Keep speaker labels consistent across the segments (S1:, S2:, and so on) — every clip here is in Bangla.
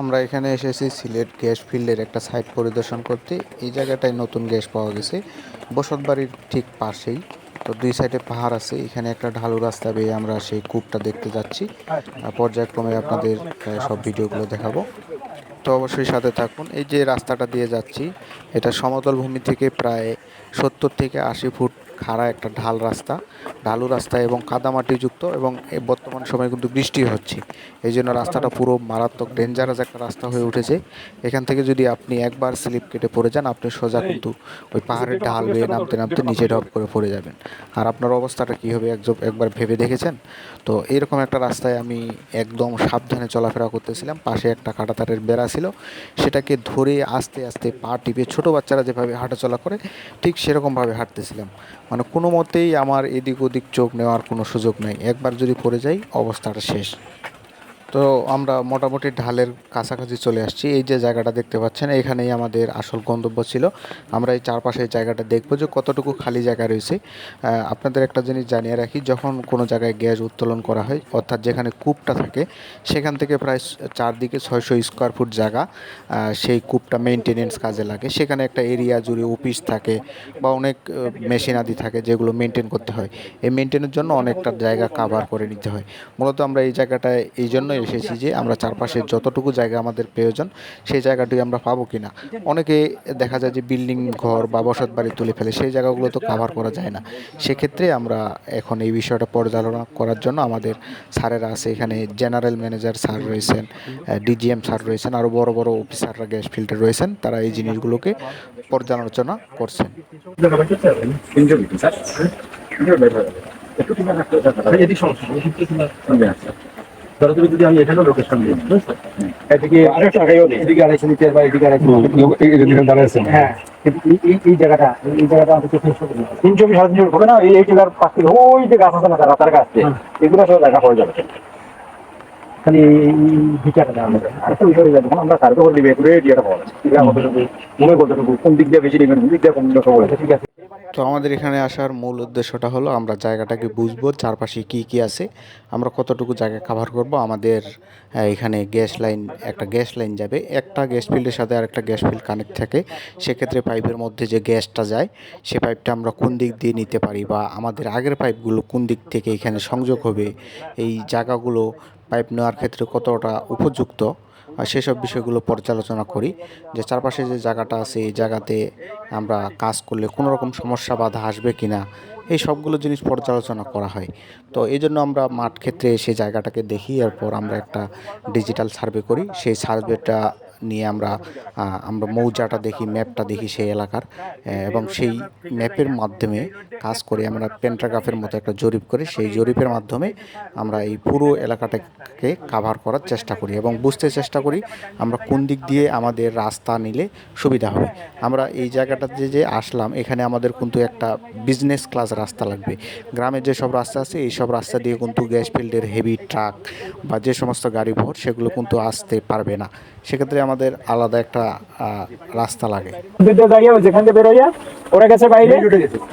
S1: আমরা এখানে এসেছি সিলেট গ্যাস ফিল্ডের একটা সাইট পরিদর্শন করতে। এই জায়গাটায় নতুন গ্যাস পাওয়া গেছে বসতবাড়ির ঠিক পাশেই। তো দুই সাইডে পাহাড় আছে, এখানে একটা ঢালু রাস্তা বেয়ে আমরা সেই কূপটা দেখতে যাচ্ছি। পর্যায়ক্রমে আপনাদের সব ভিডিওগুলো দেখাবো, তো অবশ্যই সাথে থাকুন। এই যে রাস্তাটা দিয়ে যাচ্ছি, এটা সমতল ভূমি থেকে প্রায় 70 থেকে 80 ফুট খাড়া একটা ঢালু রাস্তা এবং কাদামাটিযুক্ত, এবং বর্তমান সময়ে কিন্তু বৃষ্টি হচ্ছে, এই জন্য রাস্তাটা পুরো মারাত্মক ডেঞ্জারাস একটা রাস্তা হয়ে উঠেছে। এখান থেকে যদি আপনি একবার স্লিপ কেটে পড়ে যান, আপনি সোজা কিন্তু ওই পাহাড়ের ঢাল বেয়ে নামতে নামতে নিচে ডপ করে পড়ে যাবেন। আর আপনার অবস্থাটা কী হবে একবার ভেবে দেখেছেন? তো এরকম একটা রাস্তায় আমি একদম সাবধানে চলাফেরা করতেছিলাম। পাশে একটা কাঁটাতারের বেড়া ছিল, সেটাকে ধরে আস্তে আস্তে পা টিপে ছোটো বাচ্চারা যেভাবে হাঁটাচলা করে ঠিক সেরকমভাবে হাঁটতেছিলাম। মানে কোনো মতেই আমার এদিক ওদিক চোখ নেওয়ার কোনো সুযোগ নেই, একবার যদি পড়ে যাই অবস্থাটা শেষ। তো আমরা মোটামুটি ঢালের কাছাকাছি চলে আসছি। এই যে জায়গাটা দেখতে পাচ্ছেন, এখানেই আমাদের আসল গন্তব্য ছিল। আমরা এই চারপাশের জায়গাটা দেখবো যে কতটুকু খালি জায়গা রয়েছে। আপনাদের একটা জিনিস জানিয়ে রাখি, যখন কোনো জায়গায় গ্যাস উত্তোলন করা হয়, অর্থাৎ যেখানে কূপটা থাকে, সেখান থেকে প্রায় চারদিকে 600 স্কোয়ার ফুট জায়গা সেই কূপটা মেনটেনেন্স কাজে লাগে। সেখানে একটা এরিয়া জুড়ে অফিস থাকে বা অনেক মেশিন আদি থাকে যেগুলো মেনটেন করতে হয়। এই মেনটেনের জন্য অনেকটা জায়গা কাভার করে নিতে হয়। মূলত আমরা এই জায়গাটায় এই জন্যই এসেছি যে আমরা চারপাশে যতটুকু জায়গা আমাদের প্রয়োজন সেই জায়গাটি আমরা পাবো কিনা। অনেকে দেখা যায় যে বিল্ডিং ঘর বা বসত বাড়ি তুলে ফেলে, সেই জায়গাগুলো তো কাভার করা যায় না। সেক্ষেত্রে আমরা এখন এই বিষয়টা পর্যালোচনা করার জন্য আমাদের স্যারেরা আছে, এখানে জেনারেল ম্যানেজার স্যার রয়েছেন, ডিজিএম স্যার রয়েছেন, আরও বড় বড় অফিসাররা গ্যাস ফিল্ডে রয়েছেন, তারা এই জিনিসগুলোকে পর্যালোচনা করছেন।
S2: ধরো তুমি যদি আমি এখানেও লোকেশন দিই, এদিকে এদিকে 250 মিটার বা এদিকে 250 দাঁড়িয়ে আছে। হ্যাঁ, কিন্তু এই জায়গাটা আমাদের 324 হবে না, এই জায়গার পাশ থেকে ওই যে গাছ আছে না রাস্তার কাছ থেকে, এগুলো সব জায়গা পড়ে যাবে। খালি এই ভিটাটা দেওয়া হবে, আর তো ওইভাবে যাবে। আমরা সার্ভে করে দিবে পুরো এরিয়াটা পাওয়া যাচ্ছে, মনে কতটুকু কোন দিক দিয়ে বেশি নেবেন, কোন দিক দিয়ে কম নেবেন, সব বলেছে। ঠিক আছে।
S1: তো আমাদের এখানে আসার মূল উদ্দেশ্যটা হলো আমরা জায়গাটাকে বুঝবো, চারপাশে কি কি আছে, আমরা কতটুকু জায়গা কভার করব। আমাদের এখানে একটা গ্যাস লাইন যাবে, একটা গ্যাস ফিল্ডের সাথে আর একটা গ্যাস ফিল্ড কানেক্ট থাকে। সেক্ষেত্রে পাইপের মধ্যে যে গ্যাসটা যায়, সে পাইপটা আমরা কোন দিক দিয়ে নিতে পারি, বা আমাদের আগের পাইপগুলো কোন দিক থেকে এখানে সংযোগ হবে, এই জায়গাগুলো পাইপ নেওয়ার ক্ষেত্রে কতটা উপযুক্ত, আর সেসব বিষয়গুলো পর্যালোচনা করি। যে চারপাশে যে জায়গাটা আছে, এই জায়গাতে আমরা কাজ করলে কোনো রকম সমস্যা বাধা আসবে কি না, এই সবগুলো জিনিস পর্যালোচনা করা হয়। তো এই জন্য আমরা মাঠ ক্ষেত্রে সেই জায়গাটাকে দেখি, এরপর আমরা একটা ডিজিটাল সার্ভে করি। সেই সার্ভেটা নিয়ে আমরা মৌজাটা দেখি, ম্যাপটা দেখি সেই এলাকার, এবং সেই ম্যাপের মাধ্যমে কাজ করে আমরা পেন্টাগ্রাফের মতো একটা জরিপ করি। সেই জরিপের মাধ্যমে আমরা এই পুরো এলাকাটাকে কাভার করার চেষ্টা করি এবং বুঝতে চেষ্টা করি আমরা কোন দিক দিয়ে আমাদের রাস্তা নিলে সুবিধা হবে। আমরা এই জায়গাটাতে যে আসলাম, এখানে আমাদের কিন্তু একটা বিজনেস ক্লাস রাস্তা লাগবে। গ্রামে যেসব রাস্তা আছে, এই সব রাস্তা দিয়ে কিন্তু গ্যাস ফিল্ডের হেভি ট্রাক বা যে সমস্ত গাড়ি বহর সেগুলো কিন্তু আসতে পারবে না। সেক্ষেত্রে আমাদের আলাদা একটা রাস্তা লাগে।
S2: যেখান থেকে বেরোয়া ওরা গেছে বাইরে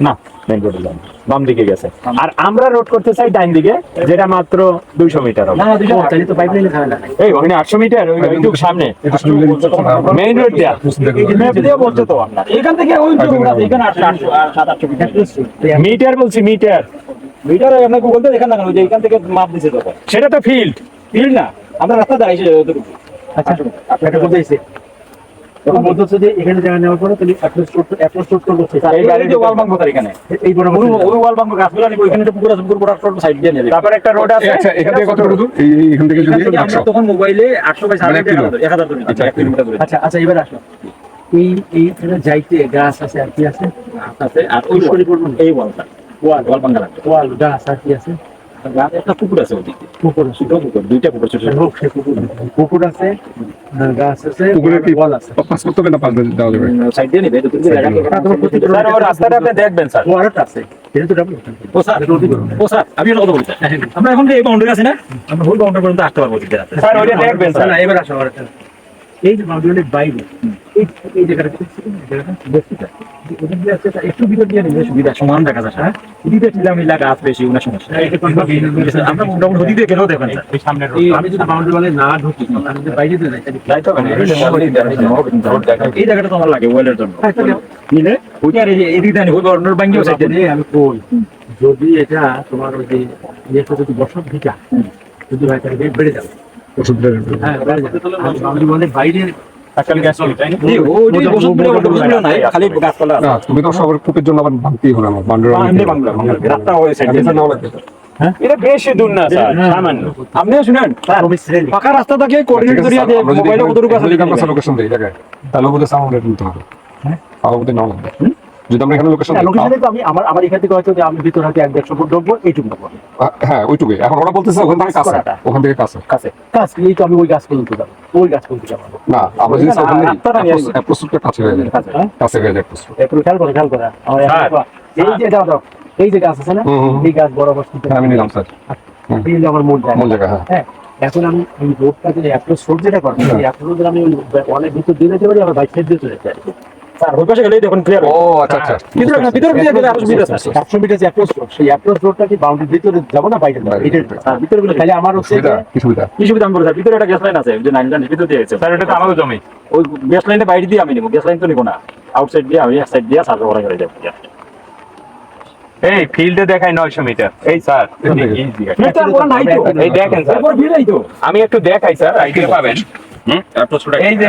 S2: না, মেইন রোডে যান, বাম দিকে গেছে, আর আমরা রোড করতে চাই ডাইন দিকে, যেটা মাত্র 200 মিটার হবে। না 200 তো পাইপ লাইনে ঝামেলা নাই, এই ওখানে 800 মিটার ওইটুক সামনে মেইন রোড দেয়া ম্যাপ দিয়ে বলতে তো আপনার এখান থেকে ওই এখানে 800 আর 700 মিটার বলছি, মিটার আপনার গুগল তে দেখেন না, ওই যে এখান থেকে মাপ দিছে তো, সেটা তো ফিল্ড না, আমরা রাস্তা দাঁড়াইছি যতটুকু। আচ্ছা আপনাকে বলতেইছে তখন বলতেছে যে এখানে জায়গা নেওয়ার পরে তাহলে অ্যাপ্রোচ করতে হচ্ছে এই গাড়ি যে ওয়াল ভাঙবো তার এখানে, এই বড় ওই ওয়াল ভাঙবো গাছগুলো নিব, এখানে তো পুরো সাইড দিয়ে নেবে, তারপর একটা রোড আছে। আচ্ছা এখান থেকে কত দূর? এখান থেকে যদি আমরা তখন মোবাইলে 800 বাই 1000 দূর, আচ্ছা 1 কিলোমিটার দূর। আচ্ছা এবার আসো, এইখানে যাইতে গাছ আছে আর কি আছে? আর ওই পরিপূর্ণ এই ওয়াল ভাঙা লাগবে, ওয়াল গাছ আর কি আছে? একটা পুকুর আছে, পুকুর আছে, দুইটা পুকুর, পুকুর আছে, গাছ আছে, পুকুরের কি ওয়াল আছে, পাস করতে হবে না, পাস দেওয়া যাবে, সাইড দিয়ে নিবে দুটো জায়গা। স্যার ওই রাস্তাটা আপনি দেখবেন স্যার, ওয়ালটা আছে এটা তো ডাবল। ও স্যার আমি একটা কথা বলি স্যার, আমরা এখন যে এই বাউন্ডারি আছে না, আমরা হোল বাউন্ডারি পর্যন্ত আসতে পারবো স্যার, ওইটা দেখবেন স্যার। এবার আসো,
S3: এই যে বাউন্ডারির বাইরে এই জায়গাটা একটু ভিতর দিয়ে নিলে সুবিধা সমান দেখা যাচ্ছে। হ্যাঁ, দিতে ছিলাম গাছ বেশি ওনার সমস্যা আমরা মোটামুটি হদিতে গেলেও দেখেন আমি যদি বাউন্ডারি মানে না ঢুকি আমি যদি বাইরে দিয়ে যাই তো এই জায়গাটা তো আমার লাগে ওয়েলের জন্য নিলে ওইটা এদিকে দেন ওই অন্য ব্যাংকেও সাইড দিয়ে আমি কই যদি এটা তোমার ওই যে ইয়েটা যদি বসত ভিটা যদি হয় তাহলে রেট বেড়ে যাবে হ্যাঁ বেড়ে যাবে বাউন্ডারি মানে বাইরে
S2: আজকাল গ্যাস চলে তাই না?
S3: খালি গাছপালা
S4: না তুমি তো সবার কূপের জন্য আবার ভাঙতেই হলো না বান্ডার
S2: রাস্তা হয়েছে
S4: নাও লাগবে
S2: এটা বেশি দূর না স্যার, সামান্য। আপনিও শুনেন পাকা রাস্তা থেকে কোঅর্ডিনেট করিয়া দিয়ে মোবাইলে কতটুকু আছে লিখে
S4: আমরা লোকেশন দেই জায়গায় তাহলে ওদের সাউন্ড রেট নিতে হবে হ্যাঁ ওদের নাও লাগবে যদি আমরা এখানে লোকেশন
S3: লোকেশনে তো আমি আমার এখান থেকে হয়তো যে আমি ভিতর হাতে 1-150 ফুট ঢুকবো এইটুকু ঢুকবো
S4: হ্যাঁ ওইটুকুই এখন ওরা বলতেছে ওখান থেকে কাছে ওখান থেকে কাছে
S3: কাছে কাছে এই তো আমি ওই গাছ পর্যন্ত যাবো ওই গাছ পর্যন্ত যাবো
S4: না আমরা যদি
S2: না,
S4: ওখানে
S2: রাস্তাটা নিয়ে আসবো।
S4: প্রস্তুতটা কাছে হয়ে যায় কাছে হয়ে যায় প্রস্তুত
S3: একটু খেয়াল করে আমার
S2: স্যার,
S3: এই যে দাও এই যে গাছ আছে না এই গাছ বড় বড়
S4: হ্যাঁ আমি নিলাম স্যার
S3: এই যে আমার মূল
S4: মূল জায়গা হ্যাঁ
S3: হ্যাঁ এখন আমি এই রোডটা যে অ্যাপ্রোচ রোড যেটা করবো এই অ্যাপ্রোচ রোড আমি অনেক ভিতর দিয়ে যেতে পারি আবার বাইক সাইড দিয়ে চলে যেতে পারি
S2: স্যার ওই পাশে গেলেই দেখুন ক্লিয়ার
S4: ও আচ্ছা আচ্ছা
S2: ভিতরে দিয়ে গেলে আরো সুবিধা আছে
S3: 100 মিটার যে অ্যাপ্রোচ রোড সেই অ্যাপ্রোচ রোডটা কি বাউন্ডারির ভিতরে যাবো না বাইরে যাবো এটা ভিতরে গেলে খালি আমার হচ্ছে
S4: সুবিধা কি সুবিধা
S2: কি সুবিধা আমি বলছি স্যার, ভিতরে একটা গ্যাস লাইন আছে যে 9 ভিতরে দিয়ে গেছে স্যার, এটা তো আমারও জমি। ওই গ্যাস লাইনটা বাইরে দিয়ে আমি নিব, গ্যাস লাইন তো নিব না, আউটসাইড দিয়ে আমি এক সাইড দিয়ে সার্ভে করা করে যাবো। এই ফিল্ডে দেখাই 900 মিটার। এই স্যার এই দেখেন স্যার, আমি একটু দেখাই স্যার, আইডিয়া পাবেন। এই যে